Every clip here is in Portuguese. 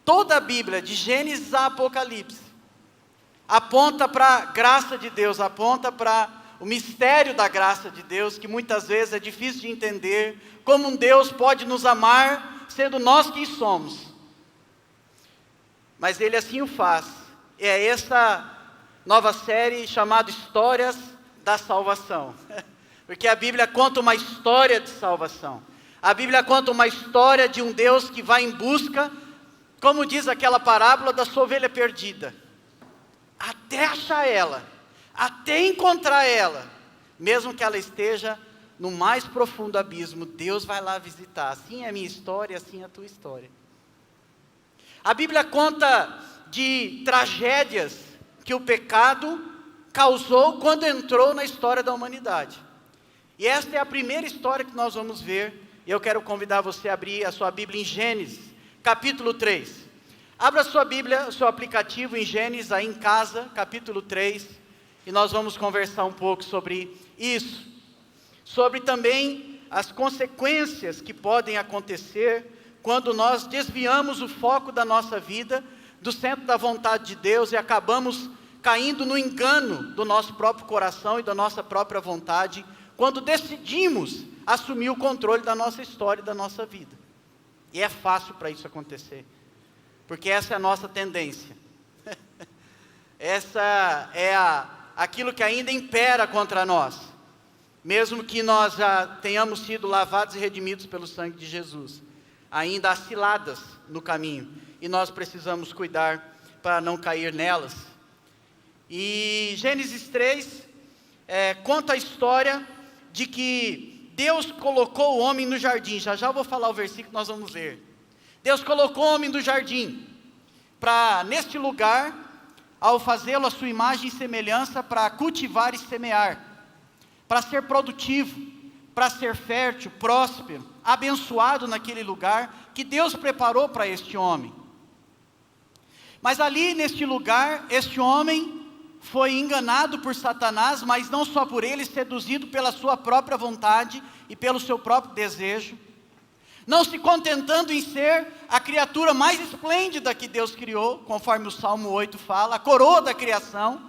toda a Bíblia, de Gênesis a Apocalipse, aponta para a graça de Deus, aponta para o mistério da graça de Deus, que muitas vezes é difícil de entender, como um Deus pode nos amar, sendo nós quem somos. Mas Ele assim o faz. É essa nova série chamada Histórias da Salvação. Porque a Bíblia conta uma história de salvação. A Bíblia conta uma história de um Deus que vai em busca, como diz aquela parábola da sua ovelha perdida, até achar ela, até encontrar ela, mesmo que ela esteja no mais profundo abismo, Deus vai lá visitar. Assim é a minha história, assim é a tua história. A Bíblia conta de tragédias que o pecado causou quando entrou na história da humanidade. E esta é a primeira história que nós vamos ver. E eu quero convidar você a abrir a sua Bíblia em Gênesis, capítulo 3. Abra sua Bíblia, seu aplicativo em Gênesis, aí em casa, capítulo 3. E nós vamos conversar um pouco sobre isso. Sobre também as consequências que podem acontecer quando nós desviamos o foco da nossa vida do centro da vontade de Deus e acabamos caindo no engano do nosso próprio coração e da nossa própria vontade, quando decidimos assumir o controle da nossa história e da nossa vida. E é fácil para isso acontecer, porque essa é a nossa tendência. Essa é aquilo que ainda impera contra nós, mesmo que nós já tenhamos sido lavados e redimidos pelo sangue de Jesus. Ainda há ciladas no caminho, e nós precisamos cuidar para não cair nelas. E Gênesis 3 conta a história de que Deus colocou o homem no jardim. Já já vou falar o versículo que nós vamos ler. Deus colocou o homem no jardim, para neste lugar, ao fazê-lo a sua imagem e semelhança, para cultivar e semear, para ser produtivo, para ser fértil, próspero, abençoado naquele lugar que Deus preparou para este homem. Mas ali neste lugar, este homem foi enganado por Satanás, mas não só por ele, seduzido pela sua própria vontade e pelo seu próprio desejo, não se contentando em ser a criatura mais esplêndida que Deus criou, conforme o Salmo 8 fala, a coroa da criação,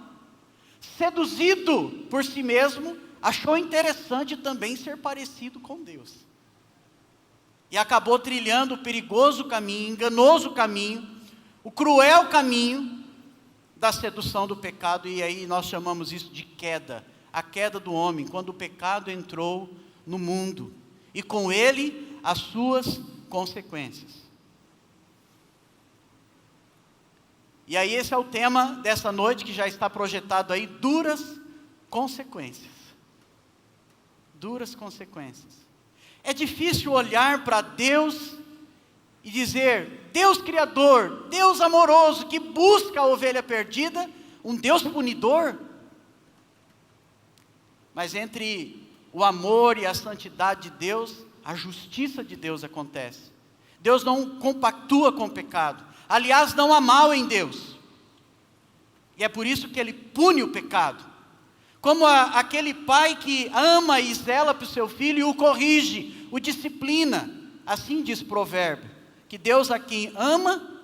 seduzido por si mesmo, achou interessante também ser parecido com Deus. E acabou trilhando o perigoso caminho, enganoso caminho, o cruel caminho da sedução do pecado, e aí nós chamamos isso de queda, a queda do homem, quando o pecado entrou no mundo, e com ele as suas consequências. E aí esse é o tema dessa noite, que já está projetado aí, duras consequências. Duras consequências. É difícil olhar para Deus e dizer, Deus Criador, Deus amoroso, que busca a ovelha perdida, um Deus punidor. Mas entre o amor e a santidade de Deus, a justiça de Deus acontece. Deus não compactua com o pecado. Aliás, não há mal em Deus. E é por isso que Ele pune o pecado. Como aquele pai que ama e zela para o seu filho e o corrige, o disciplina. Assim diz o provérbio, que Deus a quem ama,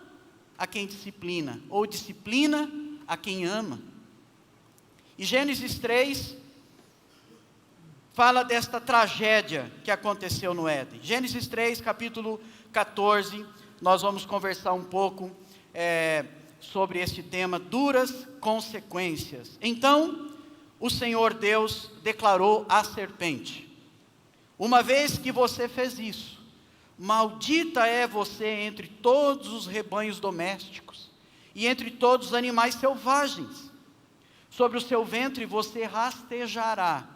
a quem disciplina, ou disciplina a quem ama. E Gênesis 3 fala desta tragédia que aconteceu no Éden. Gênesis 3, capítulo 14, nós vamos conversar um pouco sobre este tema, duras consequências. Então, o Senhor Deus declarou à serpente, uma vez que você fez isso, maldita é você entre todos os rebanhos domésticos e entre todos os animais selvagens. Sobre o seu ventre você rastejará,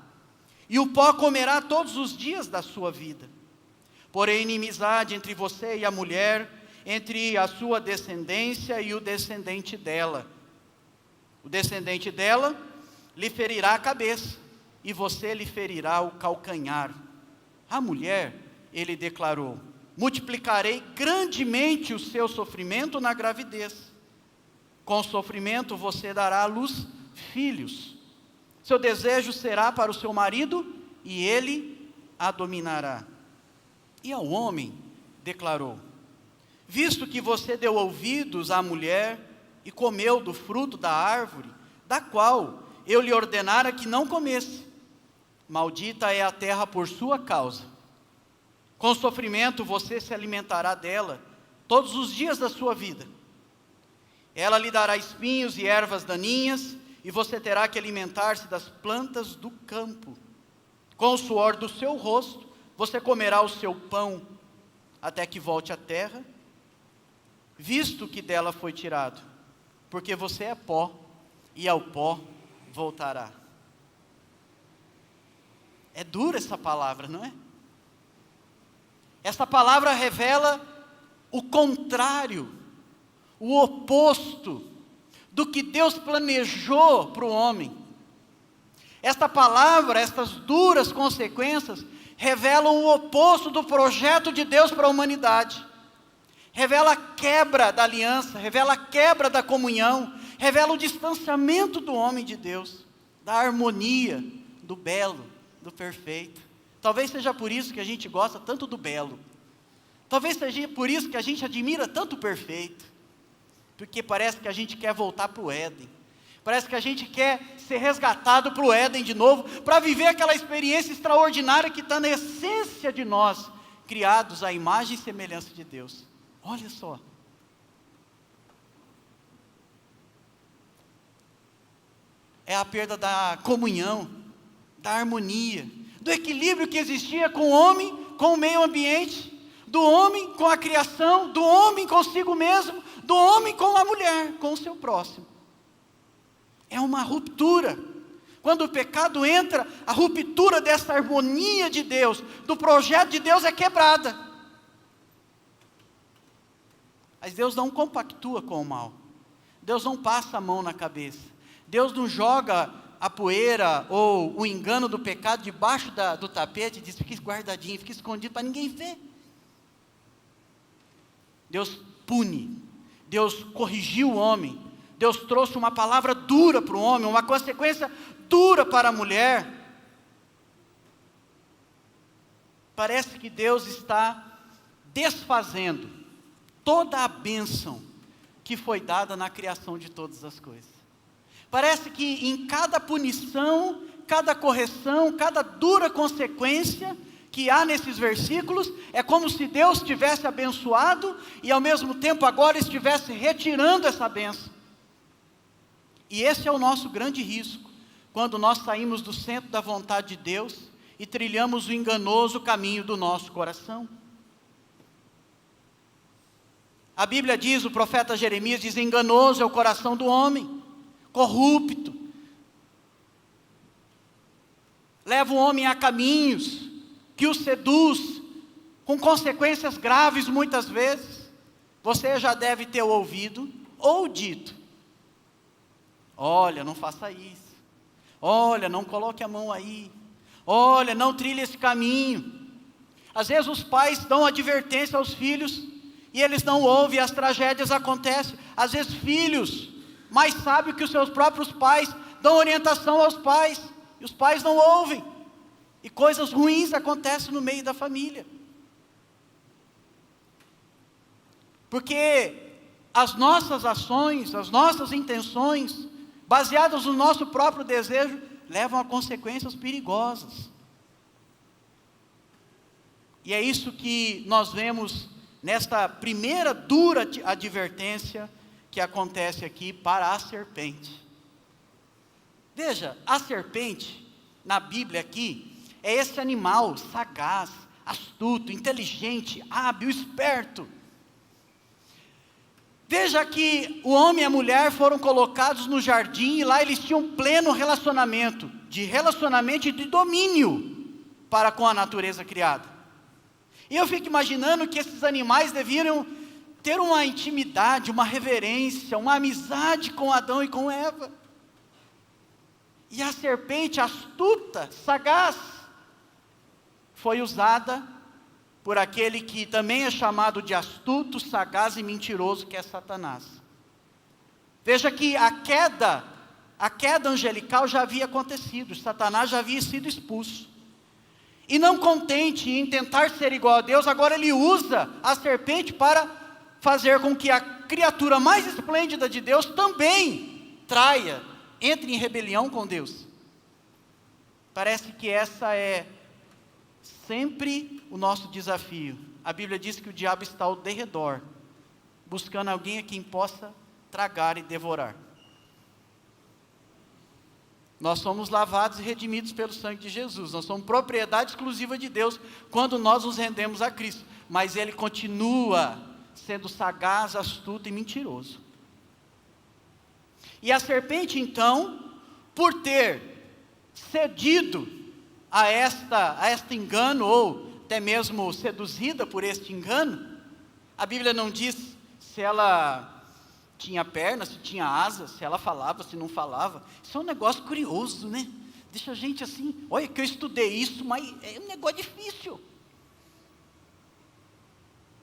e o pó comerá todos os dias da sua vida. Porém, inimizade entre você e a mulher, entre a sua descendência e o descendente dela. O descendente dela lhe ferirá a cabeça, e você lhe ferirá o calcanhar. A mulher, ele declarou, multiplicarei grandemente o seu sofrimento na gravidez. Com sofrimento você dará à luz filhos. Seu desejo será para o seu marido, e ele a dominará. E ao homem declarou, visto que você deu ouvidos à mulher e comeu do fruto da árvore, da qual eu lhe ordenara que não comesse, maldita é a terra por sua causa. Com sofrimento você se alimentará dela todos os dias da sua vida. Ela lhe dará espinhos e ervas daninhas, e você terá que alimentar-se das plantas do campo. Com o suor do seu rosto, você comerá o seu pão, até que volte à terra, visto que dela foi tirado, porque você é pó, e ao pó voltará. É dura essa palavra, não é? Essa palavra revela o contrário, o oposto do que Deus planejou para o homem. Esta palavra, estas duras consequências, revelam o oposto do projeto de Deus para a humanidade. Revela a quebra da aliança, revela a quebra da comunhão, revela o distanciamento do homem de Deus, da harmonia, do belo, do perfeito. Talvez seja por isso que a gente gosta tanto do belo. Talvez seja por isso que a gente admira tanto o perfeito. Porque parece que a gente quer voltar para o Éden. Parece que a gente quer ser resgatado para o Éden de novo, para viver aquela experiência extraordinária que está na essência de nós, criados à imagem e semelhança de Deus. Olha só. É a perda da comunhão, da harmonia, do equilíbrio que existia com o homem, com o meio ambiente, do homem com a criação, do homem consigo mesmo, do homem com a mulher, com o seu próximo. É uma ruptura. Quando o pecado entra, a ruptura dessa harmonia de Deus, do projeto de Deus é quebrada. Mas Deus não compactua com o mal. Deus não passa a mão na cabeça. Deus não joga a poeira ou o engano do pecado debaixo do tapete e diz, fique guardadinho, fique escondido para ninguém ver. Deus pune. Deus corrigiu o homem. Deus trouxe uma palavra dura para o homem, uma consequência dura para a mulher. Parece que Deus está desfazendo toda a bênção que foi dada na criação de todas as coisas. Parece que em cada punição, cada correção, cada dura consequência que há nesses versículos, é como se Deus tivesse abençoado e ao mesmo tempo agora estivesse retirando essa bênção. E esse é o nosso grande risco, quando nós saímos do centro da vontade de Deus e trilhamos o enganoso caminho do nosso coração. A Bíblia diz, o profeta Jeremias diz, enganoso é o coração do homem, corrupto, leva o homem a caminhos que o seduz, com consequências graves muitas vezes. Você já deve ter ouvido ou dito, olha, não faça isso, olha, não coloque a mão aí, olha, não trilhe esse caminho. Às vezes os pais dão advertência aos filhos, e eles não ouvem, as tragédias acontecem. Às vezes filhos, mais sábios que os seus próprios pais, dão orientação aos pais, e os pais não ouvem, e coisas ruins acontecem no meio da família. Porque as nossas ações, as nossas intenções, baseadas no nosso próprio desejo, levam a consequências perigosas. E é isso que nós vemos nesta primeira dura advertência que acontece aqui para a serpente. Veja, a serpente, na Bíblia aqui, é esse animal sagaz, astuto, inteligente, hábil, esperto. Veja que o homem e a mulher foram colocados no jardim, e lá eles tinham pleno relacionamento e de domínio para com a natureza criada. E eu fico imaginando que esses animais deviam ter uma intimidade, uma reverência, uma amizade com Adão e com Eva. E a serpente astuta, sagaz, foi usada por aquele que também é chamado de astuto, sagaz e mentiroso, que é Satanás. Veja que a queda angelical já havia acontecido, Satanás já havia sido expulso. E não contente em tentar ser igual a Deus, agora ele usa a serpente para fazer com que a criatura mais esplêndida de Deus também entre em rebelião com Deus. Parece que essa é sempre o nosso desafio. A Bíblia diz que o diabo está ao derredor, buscando alguém a quem possa tragar e devorar. Nós somos lavados e redimidos pelo sangue de Jesus. Nós somos propriedade exclusiva de Deus quando nós nos rendemos a Cristo. Mas Ele continua sendo sagaz, astuto e mentiroso. E a serpente, então, por ter cedido a este engano, ou até mesmo seduzida por este engano, a Bíblia não diz se ela tinha pernas, se tinha asas, se ela falava, se não falava. Isso é um negócio curioso, né? Deixa a gente assim, olha que eu estudei isso, mas é um negócio difícil.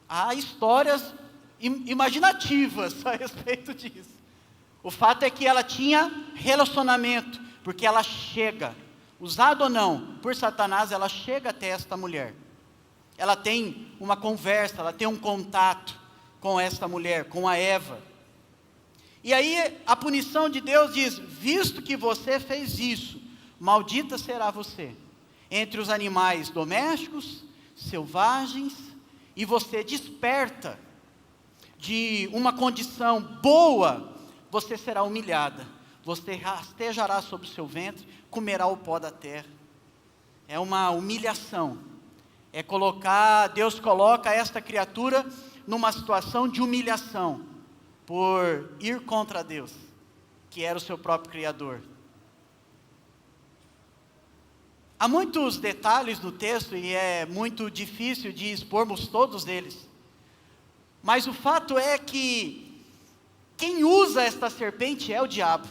Há histórias imaginativas a respeito disso. O fato é que ela tinha relacionamento, porque ela chega, usado ou não, por Satanás, ela chega até esta mulher. Ela tem uma conversa, ela tem um contato com esta mulher, com a Eva. E aí a punição de Deus diz: visto que você fez isso, maldita será você entre os animais domésticos, selvagens, e você desperta de uma condição boa, você será humilhada, você rastejará sobre o seu ventre, comerá o pó da terra. É uma humilhação, Deus coloca esta criatura numa situação de humilhação, por ir contra Deus, que era o seu próprio Criador. Há muitos detalhes no texto e é muito difícil de expormos todos eles. Mas o fato é que quem usa esta serpente é o diabo,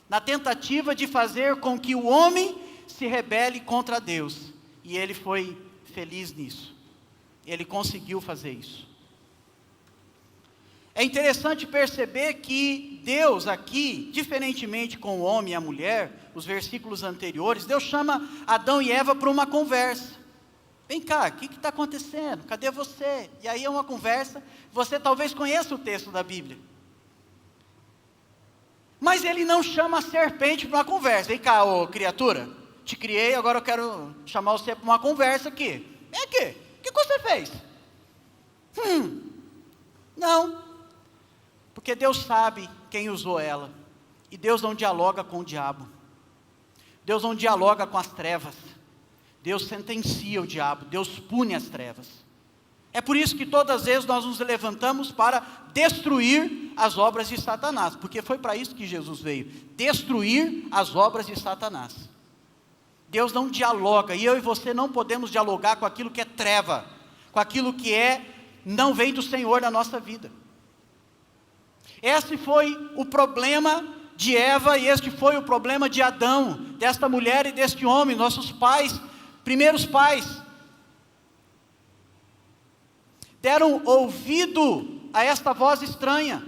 na tentativa de fazer com que o homem se rebele contra Deus. E ele foi feliz nisso. Ele conseguiu fazer isso. É interessante perceber que Deus aqui, diferentemente com o homem e a mulher, os versículos anteriores, Deus chama Adão e Eva para uma conversa. Vem cá, o que está acontecendo? Cadê você? E aí é uma conversa, você talvez conheça o texto da Bíblia. Mas ele não chama a serpente para uma conversa. Vem cá, ô criatura, te criei, agora eu quero chamar você para uma conversa aqui. Vem aqui, o que você fez? Não. Porque Deus sabe quem usou ela. E Deus não dialoga com o diabo. Deus não dialoga com as trevas. Deus sentencia o diabo. Deus pune as trevas. É por isso que todas as vezes nós nos levantamos para destruir as obras de Satanás. Porque foi para isso que Jesus veio. Destruir as obras de Satanás. Deus não dialoga. E eu e você não podemos dialogar com aquilo que é treva. Com aquilo que não vem do Senhor na nossa vida. Esse foi o problema de Eva e este foi o problema de Adão, desta mulher e deste homem, nossos pais, primeiros pais. Deram ouvido a esta voz estranha.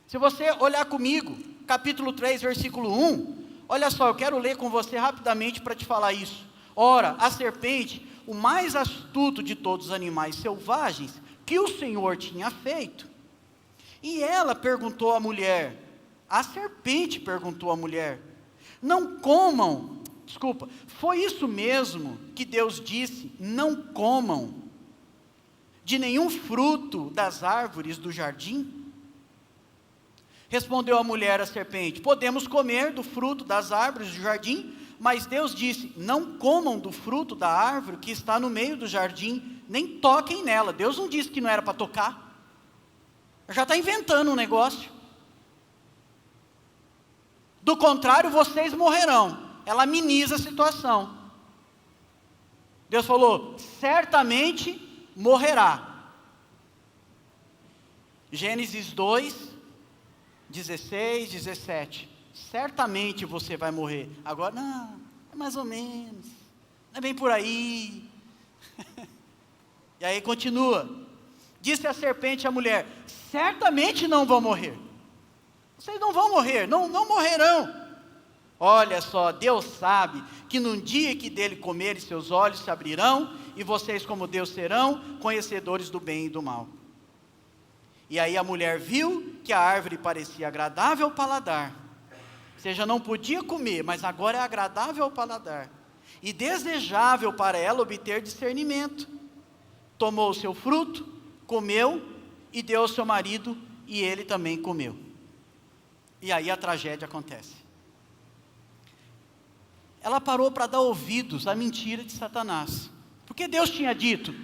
Se você olhar comigo, capítulo 3, versículo 1, olha só, eu quero ler com você rapidamente para te falar isso. Ora, a serpente, o mais astuto de todos os animais selvagens que o Senhor tinha feito, e ela perguntou à mulher, a serpente perguntou à mulher, foi isso mesmo que Deus disse, não comam de nenhum fruto das árvores do jardim? Respondeu a mulher à serpente, podemos comer do fruto das árvores do jardim, mas Deus disse, não comam do fruto da árvore que está no meio do jardim, nem toquem nela. Deus não disse que não era para tocar. Já está inventando um negócio. Do contrário, vocês morrerão. Ela ameniza a situação. Deus falou, certamente morrerá. Gênesis 2, 16, 17. Certamente você vai morrer. Agora, não, é mais ou menos. Não é bem por aí. E aí continua. Disse a serpente à mulher, certamente não vão morrer. Vocês não vão morrer, não morrerão. Olha só, Deus sabe que num dia que dele comerem, seus olhos se abrirão, e vocês como Deus serão conhecedores do bem e do mal. E aí a mulher viu que a árvore parecia agradável ao paladar, ou seja, não podia comer, mas agora é agradável ao paladar, e desejável para ela obter discernimento. Tomou o seu fruto, comeu, e deu ao seu marido, e ele também comeu. E aí a tragédia acontece. Ela parou para dar ouvidos à mentira de Satanás, porque Deus tinha dito: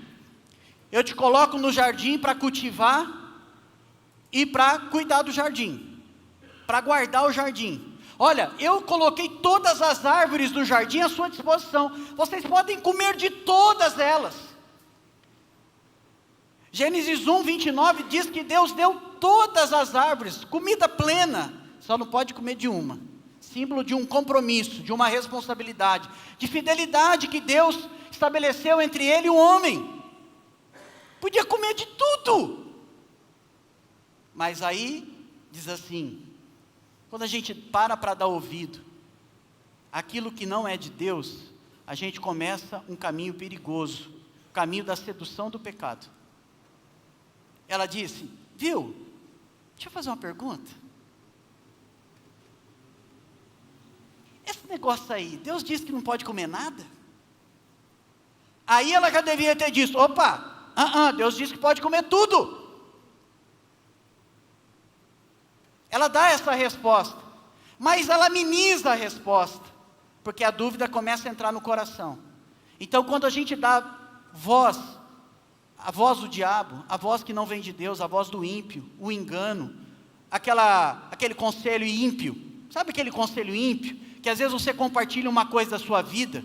eu te coloco no jardim para cultivar e para cuidar do jardim, para guardar o jardim. Olha, eu coloquei todas as árvores do jardim à sua disposição, vocês podem comer de todas elas. Gênesis 1, 29 diz que Deus deu todas as árvores, comida plena, só não pode comer de uma. Símbolo de um compromisso, de uma responsabilidade, de fidelidade que Deus estabeleceu entre ele e o homem. Podia comer de tudo. Mas aí, diz assim, quando a gente para dar ouvido àquilo que não é de Deus, a gente começa um caminho perigoso, o caminho da sedução do pecado. Ela disse: viu, deixa eu fazer uma pergunta. Esse negócio aí, Deus disse que não pode comer nada? Aí ela já devia ter dito: opa, Deus disse que pode comer tudo. Ela dá essa resposta, mas ela minimiza a resposta, porque a dúvida começa a entrar no coração. Então quando a gente dá voz, a voz do diabo, a voz que não vem de Deus, a voz do ímpio, o engano, aquele conselho ímpio, sabe aquele conselho ímpio? Que às vezes você compartilha uma coisa da sua vida,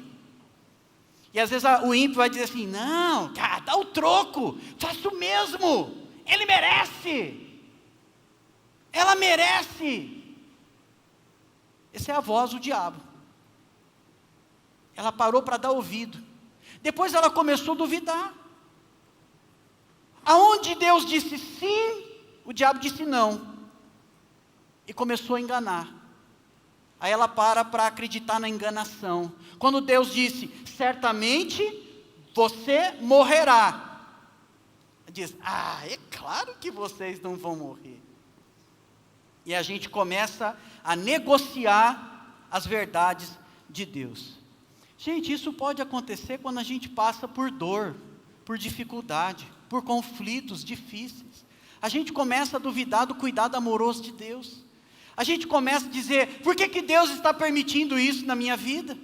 e às vezes o ímpio vai dizer assim: não, cara, dá o troco, faça o mesmo, ele merece, ela merece. Essa é a voz do diabo. Ela parou para dar ouvido, depois ela começou a duvidar. Aonde Deus disse sim, o diabo disse não, e começou a enganar. Aí ela para acreditar na enganação. Quando Deus disse: certamente você morrerá, ela diz: é claro que vocês não vão morrer. E a gente começa a negociar as verdades de Deus. Gente, isso pode acontecer quando a gente passa por dor, por dificuldade, por conflitos difíceis. A gente começa a duvidar do cuidado amoroso de Deus. A gente começa a dizer: por que Deus está permitindo isso na minha vida?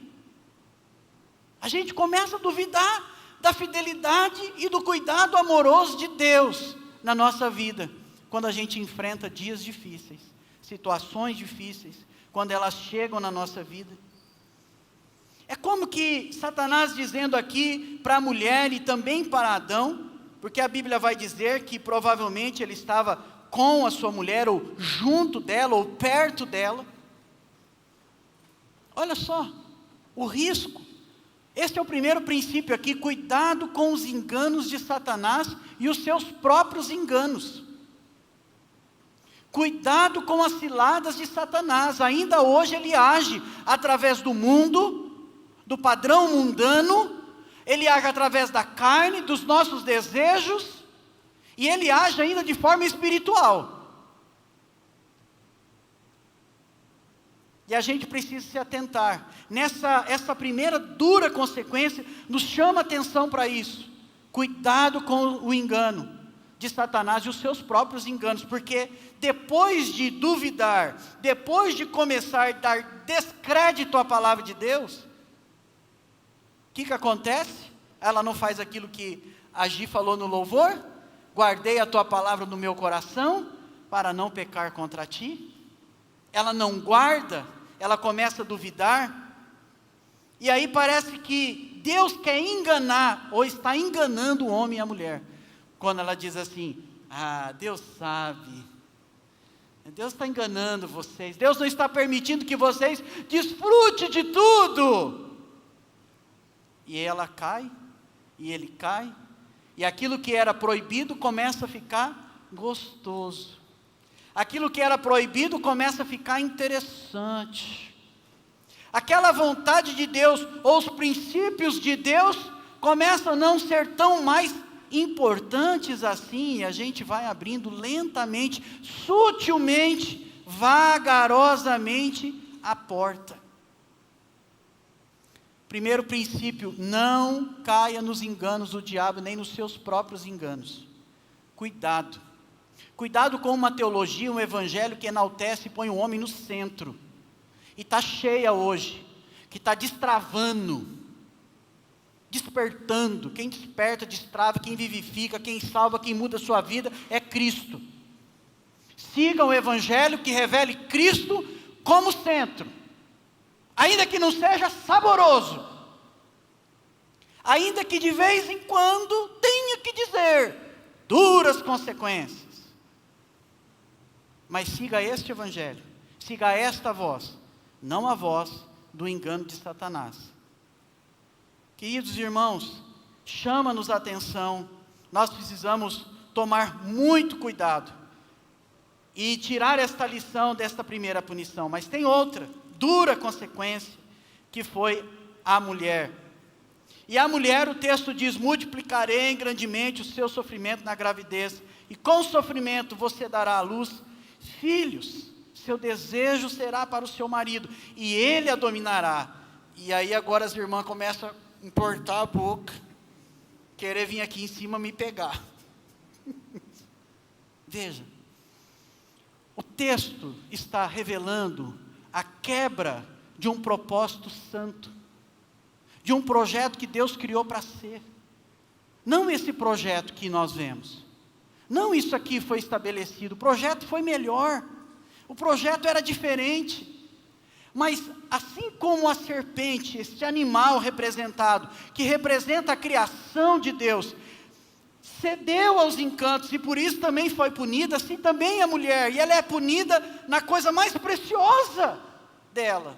A gente começa a duvidar da fidelidade e do cuidado amoroso de Deus na nossa vida, quando a gente enfrenta dias difíceis, situações difíceis, quando elas chegam na nossa vida. É como que Satanás dizendo aqui para a mulher e também para Adão, porque a Bíblia vai dizer que provavelmente ele estava com a sua mulher, ou junto dela, ou perto dela. Olha só, o risco. Este é o primeiro princípio aqui: cuidado com os enganos de Satanás e os seus próprios enganos. Cuidado com as ciladas de Satanás. Ainda hoje ele age através do mundo, do padrão mundano, ele age através da carne, dos nossos desejos, e ele age ainda de forma espiritual. E a gente precisa se atentar. Essa primeira dura consequência nos chama atenção para isso. Cuidado com o engano de Satanás e os seus próprios enganos, porque depois de duvidar, depois de começar a dar descrédito à palavra de Deus, o que acontece? Ela não faz aquilo que a Gi falou no louvor: guardei a tua palavra no meu coração, para não pecar contra ti. Ela não guarda, ela começa a duvidar, e aí parece que Deus quer enganar, ou está enganando o homem e a mulher, quando ela diz assim: Deus sabe, Deus está enganando vocês, Deus não está permitindo que vocês desfrutem de tudo. E ela cai, e ele cai, e aquilo que era proibido começa a ficar gostoso. Aquilo que era proibido começa a ficar interessante. Aquela vontade de Deus, ou os princípios de Deus, começam a não ser tão mais importantes assim, e a gente vai abrindo lentamente, sutilmente, vagarosamente a porta. Primeiro princípio: não caia nos enganos do diabo, nem nos seus próprios enganos. Cuidado. Cuidado com uma teologia, um evangelho que enaltece e põe o homem no centro. E está cheia hoje, que está destravando, despertando. Quem desperta, destrava, quem vivifica, quem salva, quem muda a sua vida é Cristo. Sigam o evangelho que revele Cristo como centro. Ainda que não seja saboroso, ainda que de vez em quando tenha que dizer duras consequências, mas siga este evangelho, siga esta voz, não a voz do engano de Satanás. Queridos irmãos, chama-nos a atenção, nós precisamos tomar muito cuidado e tirar esta lição desta primeira punição, mas tem outra dura consequência, que foi a mulher. E a mulher, o texto diz: multiplicarei grandemente o seu sofrimento na gravidez, e com o sofrimento você dará à luz filhos, seu desejo será para o seu marido, e ele a dominará. E aí agora as irmãs começam a importar a boca, querer vir aqui em cima me pegar. Veja, o texto está revelando a quebra de um propósito santo, de um projeto que Deus criou para ser. Não esse projeto que nós vemos, não isso aqui foi estabelecido, o projeto foi melhor, o projeto era diferente, mas assim como a serpente, este animal representado, que representa a criação de Deus, cedeu aos encantos e por isso também foi punida, assim também a mulher, e ela é punida na coisa mais preciosa dela,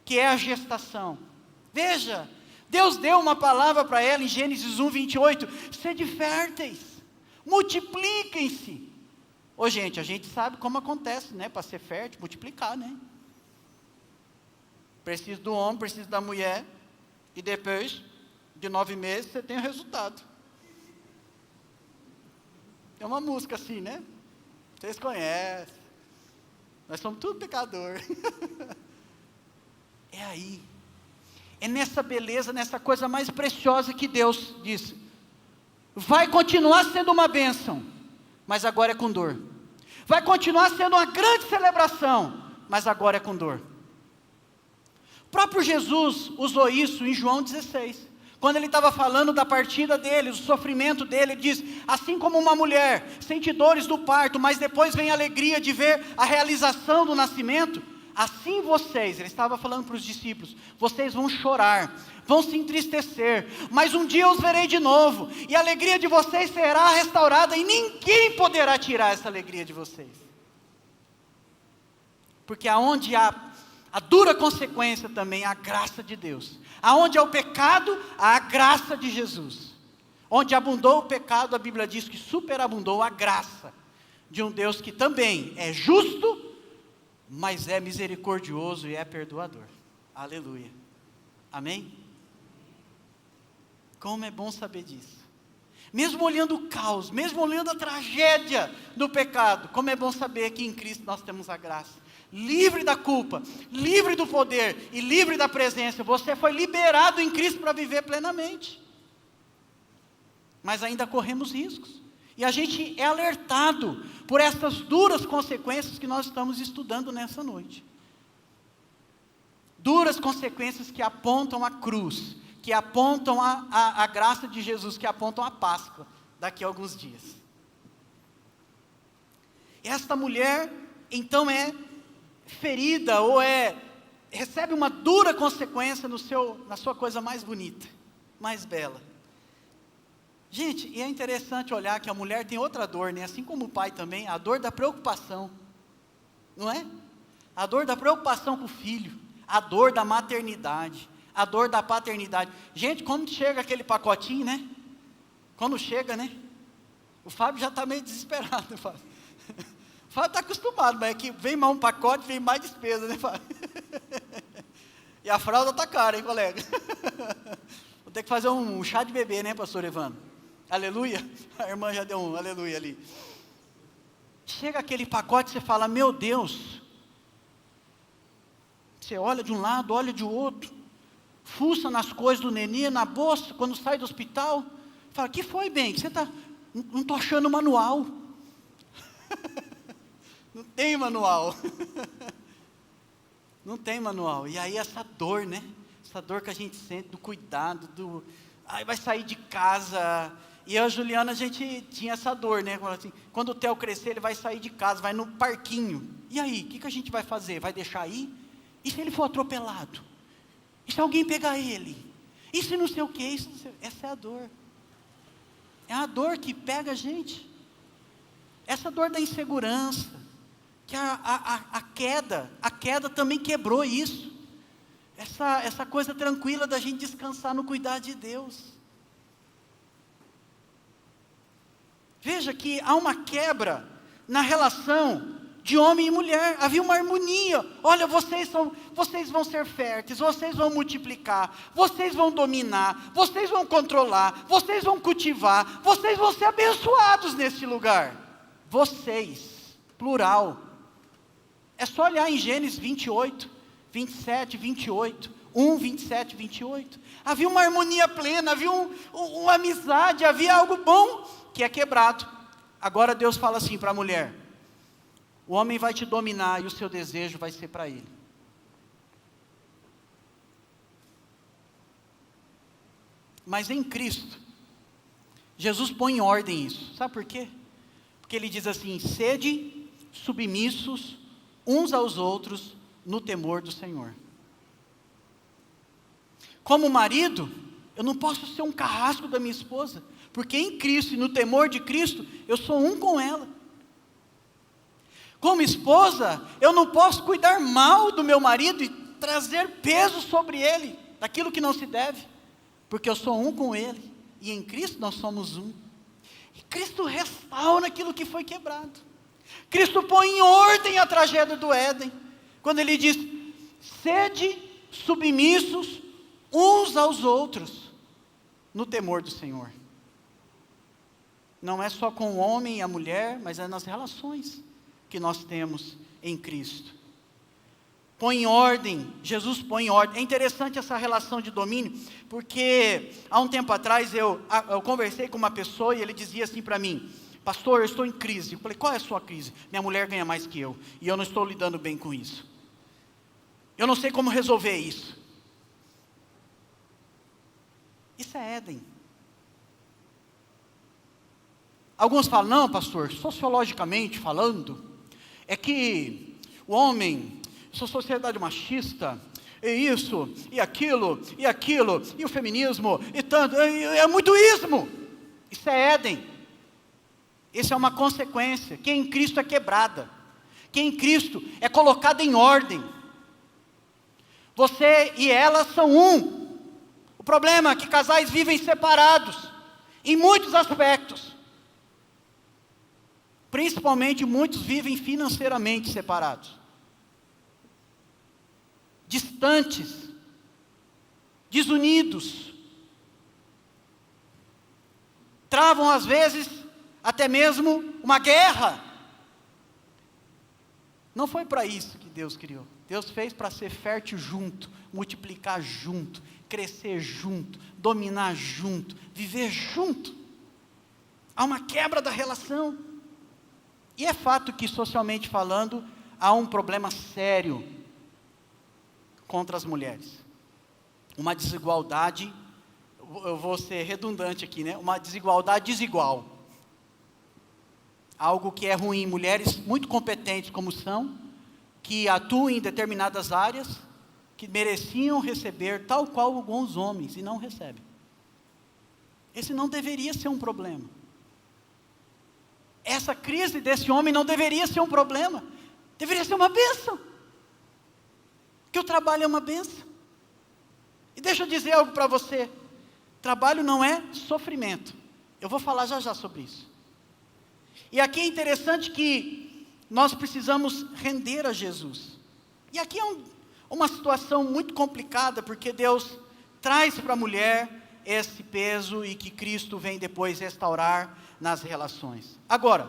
que é a gestação. Veja, Deus deu uma palavra para ela em Gênesis 1:28, sede férteis, multipliquem-se. Ô gente, a gente sabe como acontece, né, para ser fértil, multiplicar, né? Precisa do homem, precisa da mulher, e depois de 9 meses você tem o resultado. É uma música assim, né? Vocês conhecem. Nós somos tudo pecador. É aí. É nessa beleza, nessa coisa mais preciosa que Deus disse: vai continuar sendo uma bênção, mas agora é com dor. Vai continuar sendo uma grande celebração, mas agora é com dor. O próprio Jesus usou isso em João 16. Quando ele estava falando da partida dele, do sofrimento dele, ele diz: assim como uma mulher sente dores do parto, mas depois vem a alegria de ver a realização do nascimento, assim vocês, ele estava falando para os discípulos, vocês vão chorar, vão se entristecer, mas um dia eu os verei de novo, e a alegria de vocês será restaurada, e ninguém poderá tirar essa alegria de vocês. Porque aonde há a dura consequência também, a graça de Deus. Aonde há o pecado, há a graça de Jesus. Onde abundou o pecado, a Bíblia diz que superabundou a graça de um Deus que também é justo, mas é misericordioso e é perdoador. Aleluia. Amém? Como é bom saber disso. Mesmo olhando o caos, mesmo olhando a tragédia do pecado, como é bom saber que em Cristo nós temos a graça. Livre da culpa, livre do poder e livre da presença. Você foi liberado em Cristo para viver plenamente. Mas ainda corremos riscos. E a gente é alertado por essas duras consequências que nós estamos estudando nessa noite. Duras consequências que apontam a cruz, que apontam a graça de Jesus, que apontam a Páscoa, daqui a alguns dias. Esta mulher, então, é ferida, ou recebe uma dura consequência na sua coisa mais bonita, mais bela. Gente, e é interessante olhar que a mulher tem outra dor, né? Assim como o pai também, a dor da preocupação, não é? A dor da preocupação com o filho, a dor da maternidade, a dor da paternidade. Gente, quando chega aquele pacotinho, né? Quando chega, né? O Fábio já está meio desesperado, Fábio. O Fábio está acostumado, mas é que vem mais um pacote, vem mais despesa, né, Fábio? E a fralda está cara, hein, colega? Vou ter que fazer um chá de bebê, né, pastor Evandro? Aleluia. A irmã já deu um aleluia ali. Chega aquele pacote, você fala, meu Deus. Você olha de um lado, olha de outro. Fuça nas coisas do nenê, na bolsa, quando sai do hospital. Fala, que foi, bem? Você está... Não estou achando manual. Não tem manual. Não tem manual. E aí essa dor, né? Essa dor que a gente sente do cuidado, do... Ai, vai sair de casa. E eu e a Juliana, a gente tinha essa dor, né? Assim, quando o Theo crescer, ele vai sair de casa, vai no parquinho. E aí, o que a gente vai fazer? Vai deixar aí? E se ele for atropelado? E se alguém pegar ele? E se não sei o quê? Essa é a dor. É a dor que pega a gente. Essa dor da insegurança. Que a queda também quebrou isso. Essa coisa tranquila da gente descansar no cuidar de Deus. Veja que há uma quebra na relação de homem e mulher. Havia uma harmonia. Olha, vocês vão ser férteis, vocês vão multiplicar, vocês vão dominar, vocês vão controlar, vocês vão cultivar, vocês vão ser abençoados nesse lugar. Vocês, plural. É só olhar em Gênesis 28, 27, 28, 1, 27, 28. Havia uma harmonia plena, havia uma amizade, havia algo bom que é quebrado. Agora Deus fala assim para a mulher: o homem vai te dominar e o seu desejo vai ser para ele. Mas em Cristo, Jesus põe em ordem isso. Sabe por quê? Porque ele diz assim: sede submissos uns aos outros no temor do Senhor. Como marido, eu não posso ser um carrasco da minha esposa, porque em Cristo e no temor de Cristo, eu sou um com ela. Como esposa, eu não posso cuidar mal do meu marido e trazer peso sobre ele, daquilo que não se deve, porque eu sou um com ele, e em Cristo nós somos um. E Cristo restaura aquilo que foi quebrado. Cristo põe em ordem a tragédia do Éden, quando ele diz: sede submissos uns aos outros, no temor do Senhor. Não é só com o homem e a mulher, mas é nas relações que nós temos em Cristo. Põe em ordem, Jesus põe em ordem. É interessante essa relação de domínio, porque há um tempo atrás eu conversei com uma pessoa e ele dizia assim para mim: pastor, eu estou em crise. Eu falei: qual é a sua crise? Minha mulher ganha mais que eu, e eu não estou lidando bem com isso. Eu não sei como resolver isso. Isso é Éden. Alguns falam: não, pastor, sociologicamente falando, é que o homem, essa sociedade machista, e isso, e aquilo, e o feminismo, e tanto, é muito ismo. Isso é Éden. Isso é uma consequência, que em Cristo é quebrada, que em Cristo é colocada em ordem. Você e ela são um. O problema é que casais vivem separados, em muitos aspectos. Principalmente muitos vivem financeiramente separados. Distantes, desunidos. Travam às vezes até mesmo uma guerra. Não foi para isso que Deus criou. Deus fez para ser fértil junto, multiplicar junto, crescer junto, dominar junto, viver junto. Há uma quebra da relação. E é fato que, socialmente falando, há um problema sério contra as mulheres. Uma desigualdade, eu vou ser redundante aqui, né? Uma desigualdade desigual. Algo que é ruim. Mulheres muito competentes como são, que atuam em determinadas áreas, que mereciam receber tal qual alguns homens, e não recebem. Esse não deveria ser um problema. Essa crise desse homem não deveria ser um problema, deveria ser uma bênção, porque o trabalho é uma bênção. E deixa eu dizer algo para você: trabalho não é sofrimento. Eu vou falar já já sobre isso. E aqui é interessante que nós precisamos render a Jesus. E aqui é uma situação muito complicada, porque Deus traz para a mulher esse peso e que Cristo vem depois restaurar nas relações. Agora,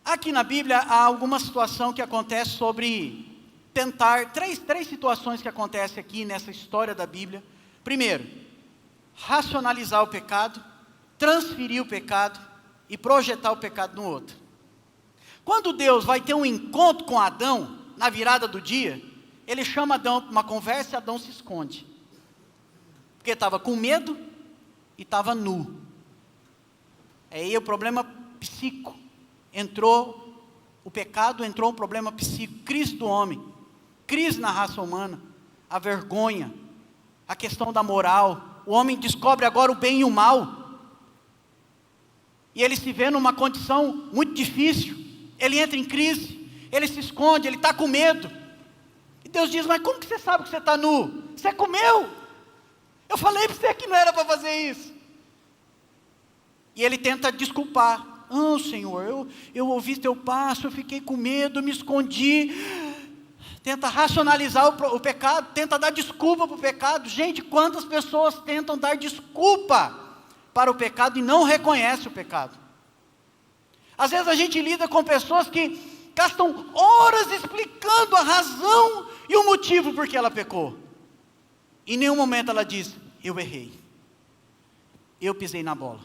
aqui na Bíblia há alguma situação que acontece sobre tentar, três situações que acontecem aqui nessa história da Bíblia. Primeiro, racionalizar o pecado, transferir o pecado e projetar o pecado no outro. Quando Deus vai ter um encontro com Adão, na virada do dia, ele chama Adão para uma conversa e Adão se esconde. Porque estava com medo e estava nu. Aí o problema psíquico. Entrou o pecado, entrou um problema psíquico, crise do homem, crise na raça humana, a vergonha, a questão da moral. O homem descobre agora o bem e o mal. E ele se vê numa condição muito difícil. Ele entra em crise, ele se esconde, ele está com medo. E Deus diz: mas como que você sabe que você está nu? Você comeu? Eu falei para você que não era para fazer isso. E ele tenta desculpar. Ah, Senhor, eu ouvi teu passo, eu fiquei com medo, eu me escondi. Tenta racionalizar o pecado, tenta dar desculpa para o pecado. Gente, quantas pessoas tentam dar desculpa para o pecado e não reconhecem o pecado? Às vezes a gente lida com pessoas que gastam horas explicando a razão e o motivo por que ela pecou. Em nenhum momento ela diz: eu errei, eu pisei na bola,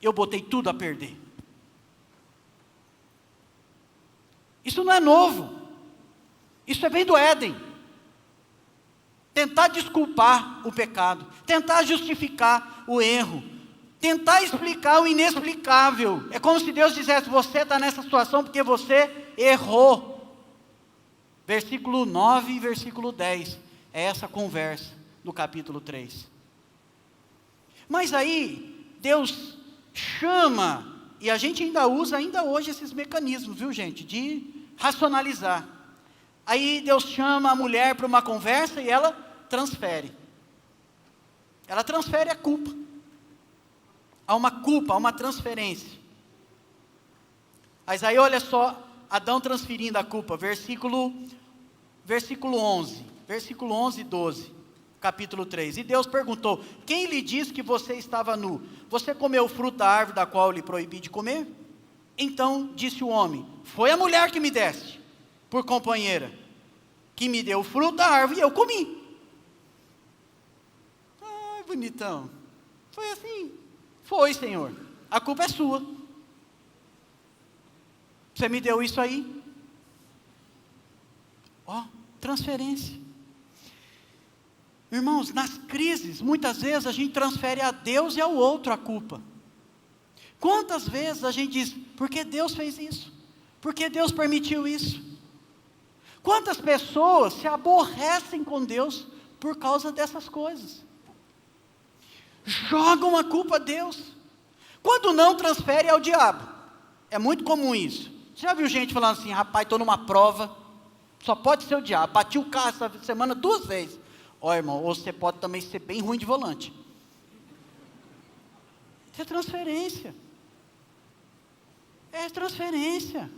eu botei tudo a perder. Isso não é novo, isso vem do Éden. Tentar desculpar o pecado, tentar justificar o erro, tentar explicar o inexplicável. É como se Deus dissesse: você está nessa situação porque você errou. Versículo 9 e versículo 10, é essa conversa do capítulo 3. Mas aí, Deus chama, e a gente ainda usa ainda hoje esses mecanismos, viu gente, de racionalizar. Aí Deus chama a mulher para uma conversa e ela transfere. Ela transfere a culpa. Há uma culpa, há uma transferência. Mas aí olha só, Adão transferindo a culpa, versículo 11 e 12, capítulo 3. E Deus perguntou: quem lhe disse que você estava nu? Você comeu o fruto da árvore da qual eu lhe proibi de comer? Então disse o homem: foi a mulher que me deste por companheira, que me deu o fruto da árvore e eu comi. Ai, bonitão. Foi assim. Foi, Senhor. A culpa é sua. Você me deu isso aí. Ó, transferência. Irmãos, nas crises, muitas vezes a gente transfere a Deus e ao outro a culpa. Quantas vezes a gente diz: por que Deus fez isso? Por que Deus permitiu isso? Quantas pessoas se aborrecem com Deus por causa dessas coisas? Jogam a culpa a Deus. Quando não, transfere ao diabo. É muito comum isso. Você já viu gente falando assim: rapaz, estou numa prova, só pode ser o diabo, bati o carro essa semana 2 vezes. Ó, irmão, ou você pode também ser bem ruim de volante. Isso é transferência. É transferência.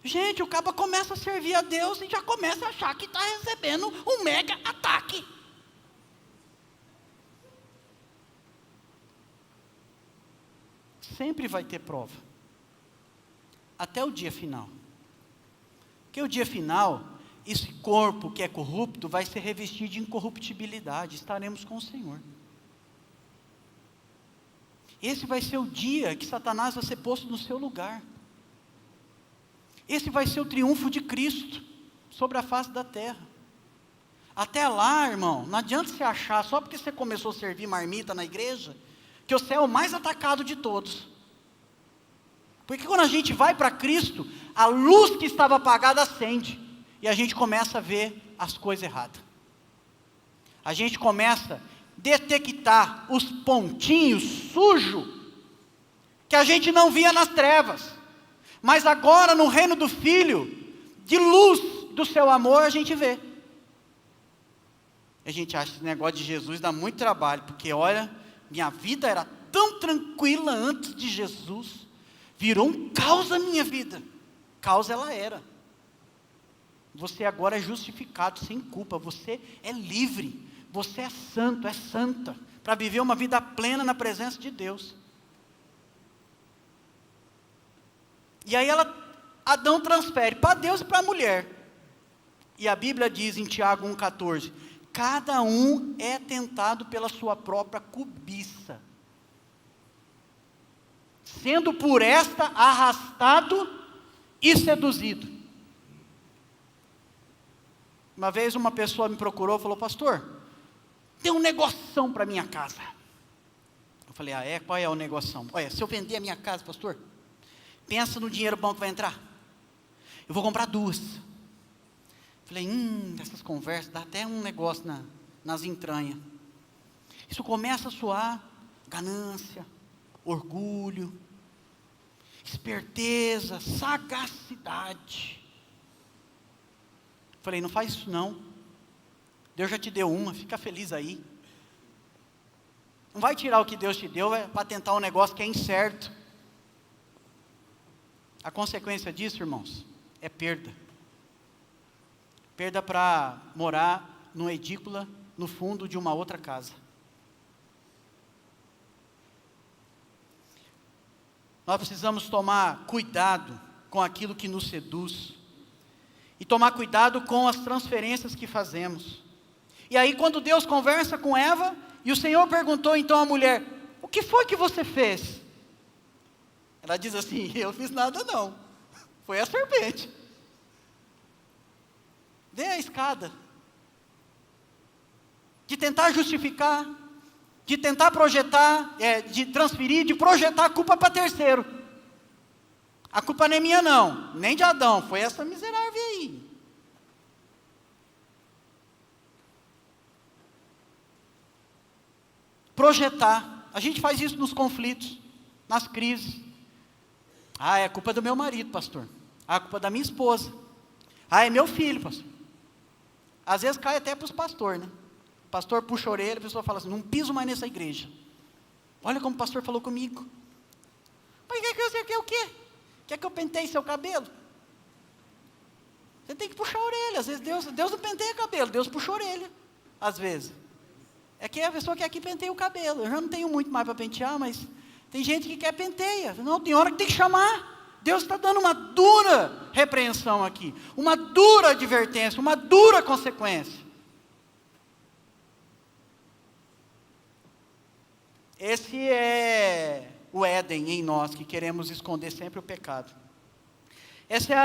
Gente, o cabo começa a servir a Deus e já começa a achar que está recebendo um mega ataque. Sempre vai ter prova. Até o dia final. Porque o dia final, esse corpo que é corrupto vai ser revestido de incorruptibilidade. Estaremos com o Senhor. Esse vai ser o dia que Satanás vai ser posto no seu lugar. Esse vai ser o triunfo de Cristo sobre a face da terra. Até lá, irmão, não adianta você achar, só porque você começou a servir marmita na igreja, que você é o mais atacado de todos. Porque quando a gente vai para Cristo, a luz que estava apagada acende, e a gente começa a ver as coisas erradas. A gente começa a detectar os pontinhos sujos, que a gente não via nas trevas, mas agora no reino do Filho, de luz do seu amor, a gente vê. A gente acha que esse negócio de Jesus dá muito trabalho, porque olha, minha vida era tão tranquila antes de Jesus, virou um caos a minha vida. Caos ela era. Você agora é justificado sem culpa, você é livre, Você é santo, é santa, para viver uma vida plena na presença de Deus. E aí Adão transfere para Deus e para a mulher. E a Bíblia diz em Tiago 1,14, cada um é tentado pela sua própria cobiça, sendo por esta arrastado e seduzido. Uma vez uma pessoa me procurou e falou: pastor, tem um negoção para minha casa. Eu falei: ah, é? Qual é o negoção? Olha, se eu vender a minha casa, pastor, pensa no dinheiro bom que vai entrar. Eu vou comprar 2. Falei: essas conversas, dá até um negócio nas entranhas. Isso começa a soar ganância, orgulho, esperteza, sagacidade. Falei: não faz isso não. Deus já te deu uma, fica feliz aí. Não vai tirar o que Deus te deu para tentar um negócio que é incerto. A consequência disso, irmãos, é perda. Perda para morar numa edícula no fundo de uma outra casa. Nós precisamos tomar cuidado com aquilo que nos seduz. E tomar cuidado com as transferências que fazemos. E aí quando Deus conversa com Eva, e o Senhor perguntou então à mulher: o que foi que você fez? Ela diz assim: eu fiz nada não, foi a serpente. Dê a escada. De tentar justificar, de tentar projetar, de transferir, de projetar a culpa para terceiro. A culpa não é minha não, nem de Adão, foi essa miserável aí. Projetar, a gente faz isso nos conflitos, nas crises. Ah, é culpa do meu marido, pastor. Ah, é culpa da minha esposa. Ah, é meu filho, pastor. Às vezes cai até para os pastores, né? O pastor puxa a orelha, a pessoa fala assim: não piso mais nessa igreja. Olha como o pastor falou comigo. Mas quer que você quer o quê? Quer que eu penteie seu cabelo? Você tem que puxar a orelha. Às vezes Deus não penteia cabelo, Deus puxa a orelha. Às vezes. É que a pessoa quer que penteie o cabelo. Eu já não tenho muito mais para pentear, mas tem gente que quer penteia. Não, tem hora que tem que chamar. Deus está dando uma dura repreensão aqui. Uma dura advertência, uma dura consequência. Esse é o Éden em nós, que queremos esconder sempre o pecado. Esse é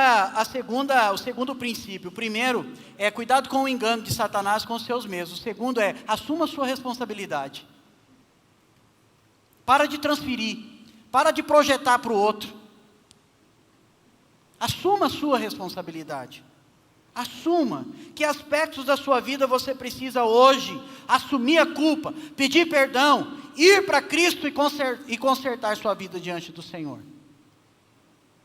o segundo princípio. O primeiro é cuidado com o engano de Satanás com os seus mesmos. O segundo é assuma a sua responsabilidade. Para de transferir, para de projetar para o outro. Assuma a sua responsabilidade. Assuma que aspectos da sua vida você precisa hoje assumir a culpa, pedir perdão, ir para Cristo e consertar sua vida diante do Senhor.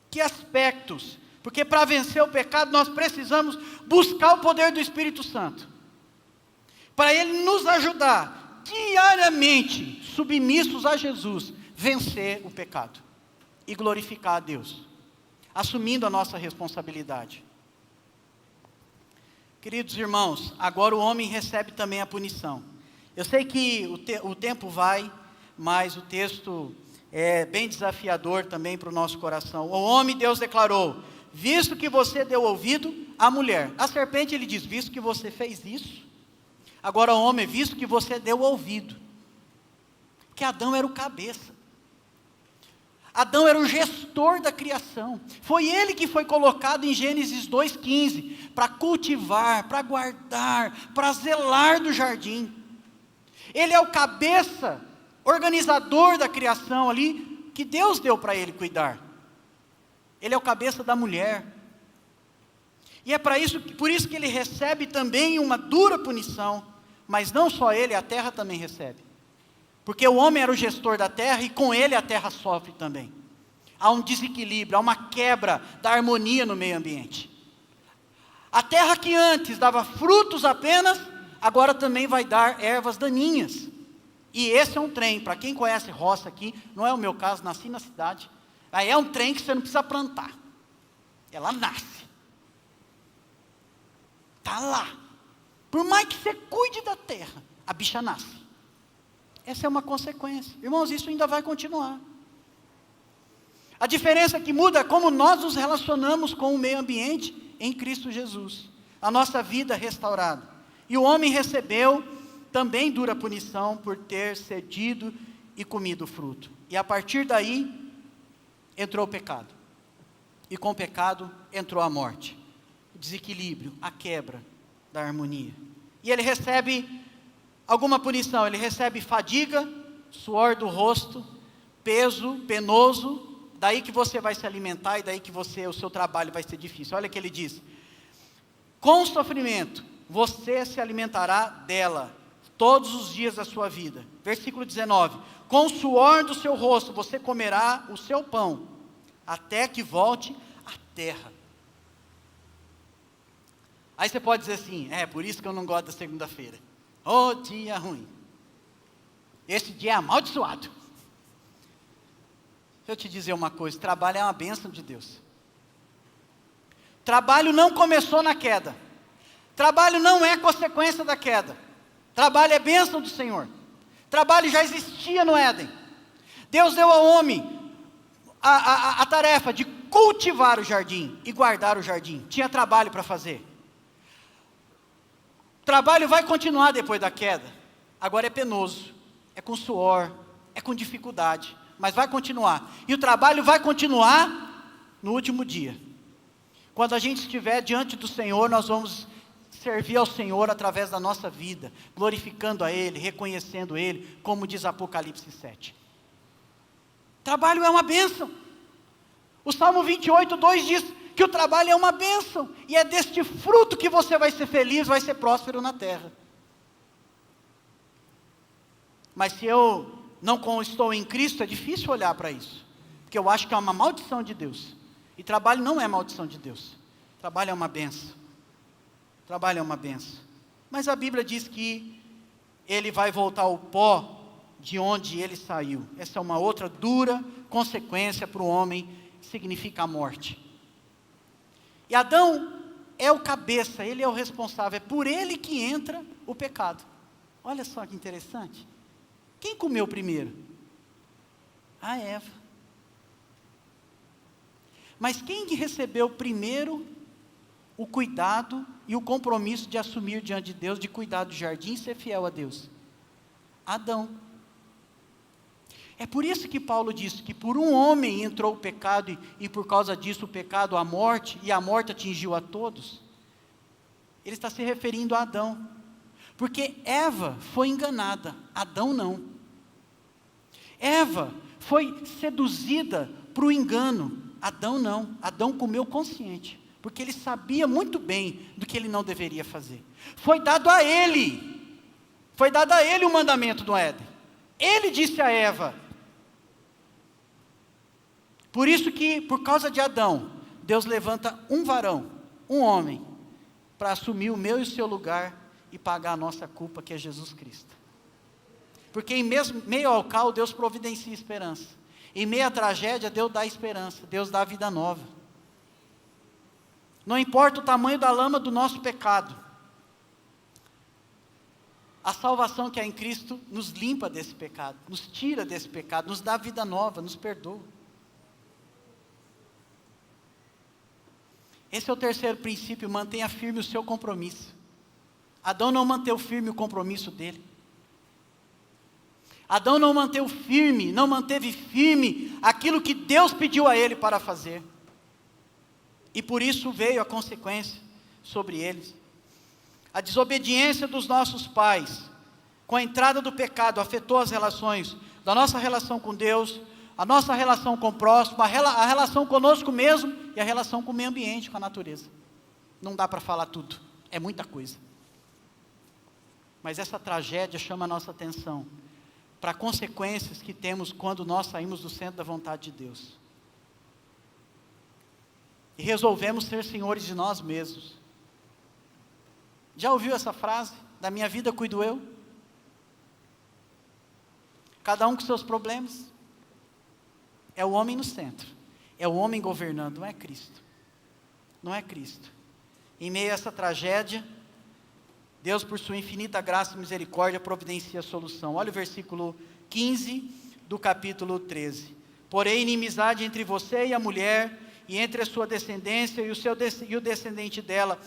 Que aspectos? Porque para vencer o pecado nós precisamos buscar o poder do Espírito Santo. Para Ele nos ajudar diariamente, submissos a Jesus, vencer o pecado e glorificar a Deus, assumindo a nossa responsabilidade. Queridos irmãos, agora o homem recebe também a punição. Eu sei que o tempo vai, mas o texto é bem desafiador também para o nosso coração. O homem, Deus declarou: visto que você deu ouvido à mulher. A serpente, ele diz: visto que você fez isso. Agora o homem, visto que você deu ouvido. Porque Adão era o cabeça. Adão era o gestor da criação. Foi ele que foi colocado em Gênesis 2,15 para cultivar, para guardar, para zelar do jardim. Ele é o cabeça, organizador da criação ali, que Deus deu para ele cuidar. Ele é o cabeça da mulher. E é por isso que ele recebe também uma dura punição. Mas não só ele, a terra também recebe. Porque o homem era o gestor da terra e com ele a terra sofre também. Há um desequilíbrio, há uma quebra da harmonia no meio ambiente. A terra que antes dava frutos apenas, agora também vai dar ervas daninhas. E esse é um trem, para quem conhece roça aqui, não é o meu caso, nasci na cidade. Aí é um trem que você não precisa plantar. Ela nasce. Está lá. Por mais que você cuide da terra, a bicha nasce. Essa é uma consequência. Irmãos, isso ainda vai continuar. A diferença que muda é como nós nos relacionamos com o meio ambiente em Cristo Jesus. A nossa vida restaurada. E o homem recebeu também dura punição por ter cedido e comido o fruto. E a partir daí, entrou o pecado. E com o pecado, entrou a morte. O desequilíbrio, a quebra da harmonia. E ele recebe alguma punição. Ele recebe fadiga, suor do rosto, peso penoso. Daí que você vai se alimentar e daí que o seu trabalho vai ser difícil. Olha o que ele diz. Com sofrimento, você se alimentará dela todos os dias da sua vida. Versículo 19. Com o suor do seu rosto, você comerá o seu pão, até que volte à terra. Aí você pode dizer assim, por isso que eu não gosto da segunda-feira. Ô dia ruim. Esse dia é amaldiçoado. Deixa eu te dizer uma coisa, trabalho é uma bênção de Deus. Trabalho não começou na queda. Trabalho não é consequência da queda. Trabalho é bênção do Senhor. Trabalho já existia no Éden. Deus deu ao homem a tarefa de cultivar o jardim e guardar o jardim. Tinha trabalho para fazer. O trabalho vai continuar depois da queda. Agora é penoso, é com suor, é com dificuldade, mas vai continuar. E o trabalho vai continuar no último dia. Quando a gente estiver diante do Senhor, nós vamos servir ao Senhor através da nossa vida, glorificando a Ele, reconhecendo Ele, como diz Apocalipse 7. Trabalho é uma bênção. O Salmo 28, 2 diz que o trabalho é uma bênção, e é deste fruto que você vai ser feliz, vai ser próspero na terra. Mas se eu não estou em Cristo, é difícil olhar para isso, porque eu acho que é uma maldição de Deus, e trabalho não é maldição de Deus, trabalho é uma bênção. Trabalho é uma bênção. Mas a Bíblia diz que ele vai voltar ao pó de onde ele saiu. Essa é uma outra dura consequência para o homem, significa a morte. E Adão é o cabeça, ele é o responsável, é por ele que entra o pecado. Olha só que interessante. Quem comeu primeiro? A Eva. Mas quem recebeu primeiro o cuidado e o compromisso de assumir diante de Deus, de cuidar do jardim e ser fiel a Deus? Adão. É por isso que Paulo diz que por um homem entrou o pecado e por causa disso o pecado, a morte, e a morte atingiu a todos. Ele está se referindo a Adão. Porque Eva foi enganada, Adão não. Eva foi seduzida para o engano, Adão não. Adão comeu consciente, porque ele sabia muito bem do que ele não deveria fazer. Foi dado a ele o mandamento do Éden. Ele disse a Eva. Por isso que, por causa de Adão, Deus levanta um varão, um homem, para assumir o meu e o seu lugar e pagar a nossa culpa, que é Jesus Cristo. Porque em meio ao caos, Deus providencia esperança. Em meio à tragédia, Deus dá esperança, Deus dá vida nova. Não importa o tamanho da lama do nosso pecado, a salvação que há em Cristo nos limpa desse pecado, nos tira desse pecado, nos dá vida nova, nos perdoa. Esse é o terceiro princípio, mantenha firme o seu compromisso. Adão não manteve firme o compromisso dele. Adão não manteve firme aquilo que Deus pediu a ele para fazer. E por isso veio a consequência sobre eles. A desobediência dos nossos pais, com a entrada do pecado, afetou as relações, da nossa relação com Deus, a nossa relação com o próximo, a relação conosco mesmo e a relação com o meio ambiente, com a natureza. Não dá para falar tudo, é muita coisa. Mas essa tragédia chama a nossa atenção para consequências que temos quando nós saímos do centro da vontade de Deus. E resolvemos ser senhores de nós mesmos. Já ouviu essa frase? Da minha vida cuido eu? Cada um com seus problemas. É o homem no centro. É o homem governando, não é Cristo. Não é Cristo. Em meio a essa tragédia, Deus, por sua infinita graça e misericórdia, providencia a solução. Olha o versículo 15 do capítulo 13. Porém, inimizade entre você e a mulher, e entre a sua descendência e o descendente dela,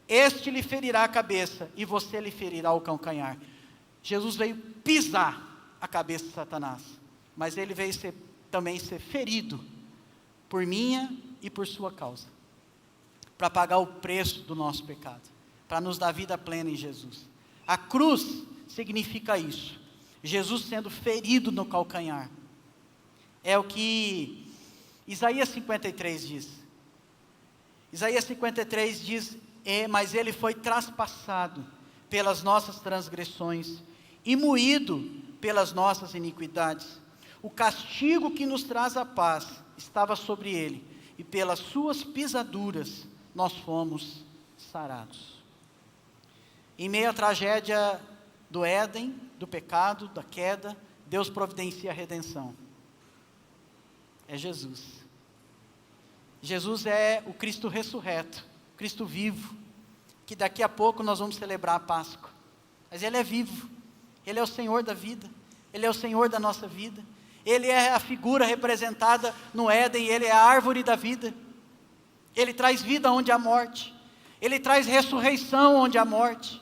este lhe ferirá a cabeça, e você lhe ferirá o calcanhar. Jesus veio pisar a cabeça de Satanás, mas ele veio também ser ferido, por minha e por sua causa, para pagar o preço do nosso pecado, para nos dar vida plena em Jesus. A cruz significa isso, Jesus sendo ferido no calcanhar. É o que Isaías 53 diz. Isaías 53 diz, mas ele foi traspassado pelas nossas transgressões e moído pelas nossas iniquidades. O castigo que nos traz a paz estava sobre ele, e pelas suas pisaduras nós fomos sarados. Em meio à tragédia do Éden, do pecado, da queda, Deus providencia a redenção. É Jesus. Jesus é o Cristo ressurreto, Cristo vivo, que daqui a pouco nós vamos celebrar a Páscoa. Mas Ele é vivo, Ele é o Senhor da vida, Ele é o Senhor da nossa vida. Ele é a figura representada no Éden, Ele é a árvore da vida. Ele traz vida onde há morte. Ele traz ressurreição onde há morte.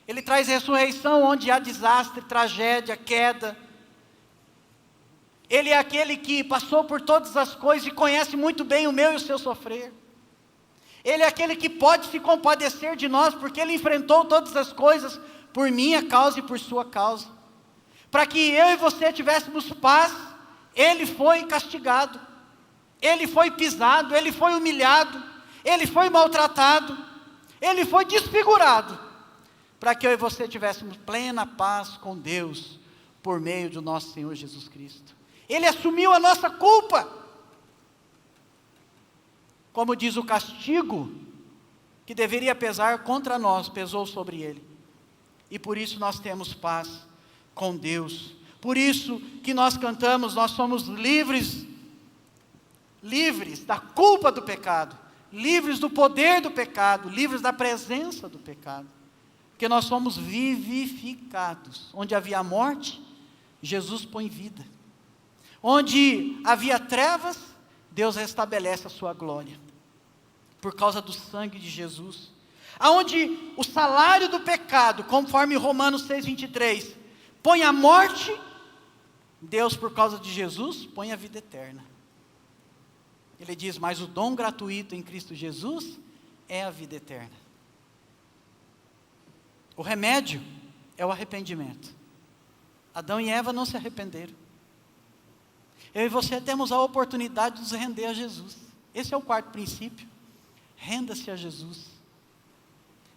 Ele traz ressurreição onde há desastre, tragédia, queda. Ele é aquele que passou por todas as coisas e conhece muito bem o meu e o seu sofrer. Ele é aquele que pode se compadecer de nós, porque Ele enfrentou todas as coisas por minha causa e por sua causa. Para que eu e você tivéssemos paz, Ele foi castigado, Ele foi pisado, Ele foi humilhado, Ele foi maltratado, Ele foi desfigurado, para que eu e você tivéssemos plena paz com Deus, por meio do nosso Senhor Jesus Cristo. Ele assumiu a nossa culpa, como diz o castigo, que deveria pesar contra nós, pesou sobre Ele, e por isso nós temos paz com Deus. Por isso que nós cantamos, nós somos livres da culpa do pecado, livres do poder do pecado, livres da presença do pecado, porque nós somos vivificados. Onde havia morte, Jesus põe vida. Onde havia trevas, Deus restabelece a sua glória, por causa do sangue de Jesus. Aonde o salário do pecado, conforme Romanos 6,23, põe a morte, Deus, por causa de Jesus, põe a vida eterna. Ele diz, mas o dom gratuito em Cristo Jesus é a vida eterna. O remédio é o arrependimento. Adão e Eva não se arrependeram. Eu e você temos a oportunidade de nos render a Jesus. Esse é o quarto princípio. Renda-se a Jesus.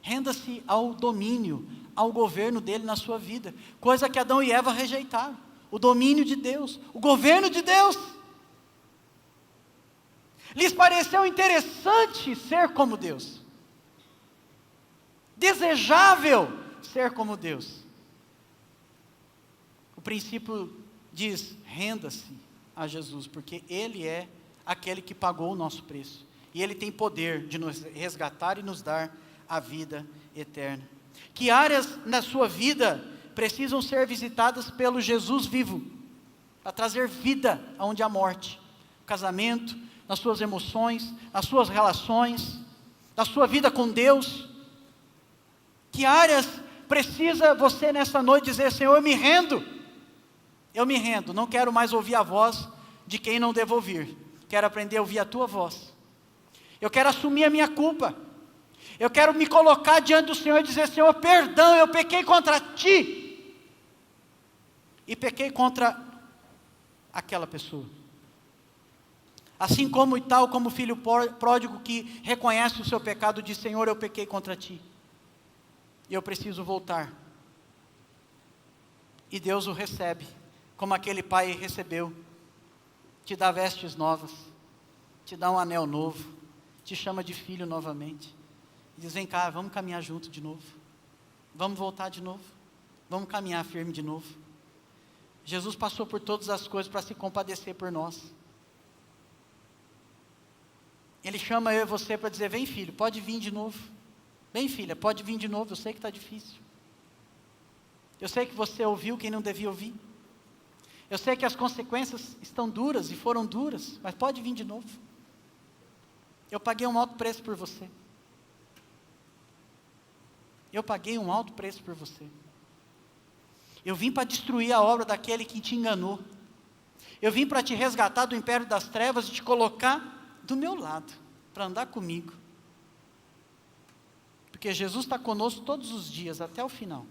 Renda-se ao domínio, ao governo dele na sua vida, coisa que Adão e Eva rejeitaram. O domínio de Deus, o governo de Deus. Lhes pareceu interessante ser como Deus, desejável ser como Deus. O princípio diz, renda-se a Jesus, porque Ele é aquele que pagou o nosso preço, e Ele tem poder de nos resgatar e nos dar a vida eterna. Que áreas na sua vida precisam ser visitadas pelo Jesus vivo, para trazer vida aonde há morte? No casamento, nas suas emoções, nas suas relações, na sua vida com Deus. Que áreas precisa você nessa noite dizer, Senhor, eu me rendo, não quero mais ouvir a voz de quem não devo ouvir, quero aprender a ouvir a tua voz. Eu quero assumir a minha culpa, eu quero me colocar diante do Senhor e dizer, Senhor, perdão, eu pequei contra Ti, e pequei contra aquela pessoa. Assim como e tal como o filho pródigo que reconhece o seu pecado, diz, Senhor, eu pequei contra Ti, e eu preciso voltar. E Deus o recebe, como aquele pai recebeu, te dá vestes novas, te dá um anel novo, te chama de filho novamente, e diz, vem cá, vamos caminhar junto de novo, vamos voltar de novo, vamos caminhar firme de novo. Jesus passou por todas as coisas para se compadecer por nós. Ele chama eu e você para dizer, vem filho, pode vir de novo, Bem, filha, pode vir de novo, eu sei que está difícil. Eu sei que você ouviu quem não devia ouvir. Eu sei que as consequências estão duras e foram duras, mas pode vir de novo. Eu paguei um alto preço por você. Eu paguei um alto preço por você. Eu vim para destruir a obra daquele que te enganou. Eu vim para te resgatar do império das trevas e te colocar do meu lado, para andar comigo. Porque Jesus está conosco todos os dias, até o final.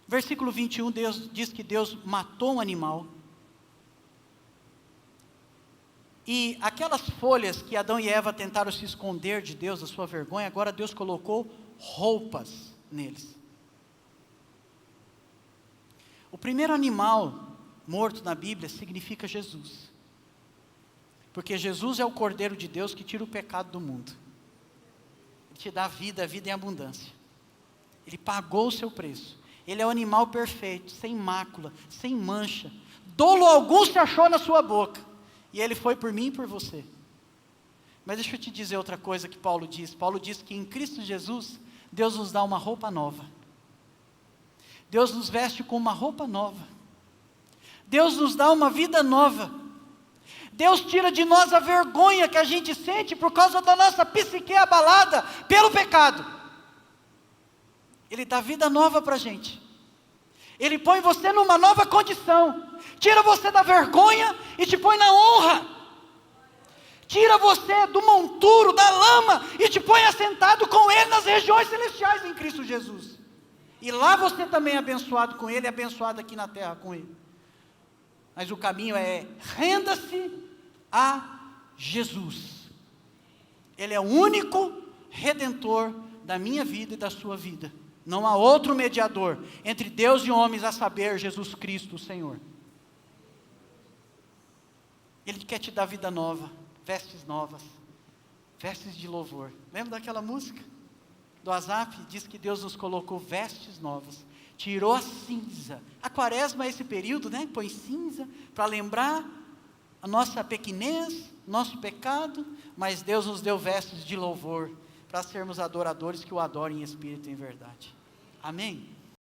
Versículo 21, Deus diz que Deus matou um animal. E aquelas folhas que Adão e Eva tentaram se esconder de Deus, a sua vergonha, agora Deus colocou roupas neles. O primeiro animal morto na Bíblia significa Jesus. Porque Jesus é o Cordeiro de Deus que tira o pecado do mundo. Ele te dá vida, a vida em abundância. Ele pagou o seu preço. Ele é o animal perfeito, sem mácula, sem mancha. Dolo algum se achou na sua boca. E ele foi por mim e por você. Mas deixa eu te dizer outra coisa que Paulo diz. Paulo diz que em Cristo Jesus, Deus nos dá uma roupa nova. Deus nos veste com uma roupa nova. Deus nos dá uma vida nova. Deus tira de nós a vergonha que a gente sente por causa da nossa psique abalada pelo pecado. Ele dá vida nova para a gente. Ele põe você numa nova condição. Tira você da vergonha e te põe na honra. Tira você do monturo, da lama e te põe assentado com Ele nas regiões celestiais em Cristo Jesus. E lá você também é abençoado com Ele, é abençoado aqui na terra com Ele. Mas o caminho é: renda-se a Jesus. Ele é o único redentor da minha vida e da sua vida. Não há outro mediador entre Deus e homens, a saber, Jesus Cristo, o Senhor. Ele quer te dar vida nova, vestes novas, vestes de louvor. Lembra daquela música do Asaf? Diz que Deus nos colocou vestes novas, tirou a cinza. A quaresma é esse período, né? Põe cinza para lembrar a nossa pequenez, nosso pecado, mas Deus nos deu vestes de louvor, para sermos adoradores que o adorem em espírito e em verdade. Amém?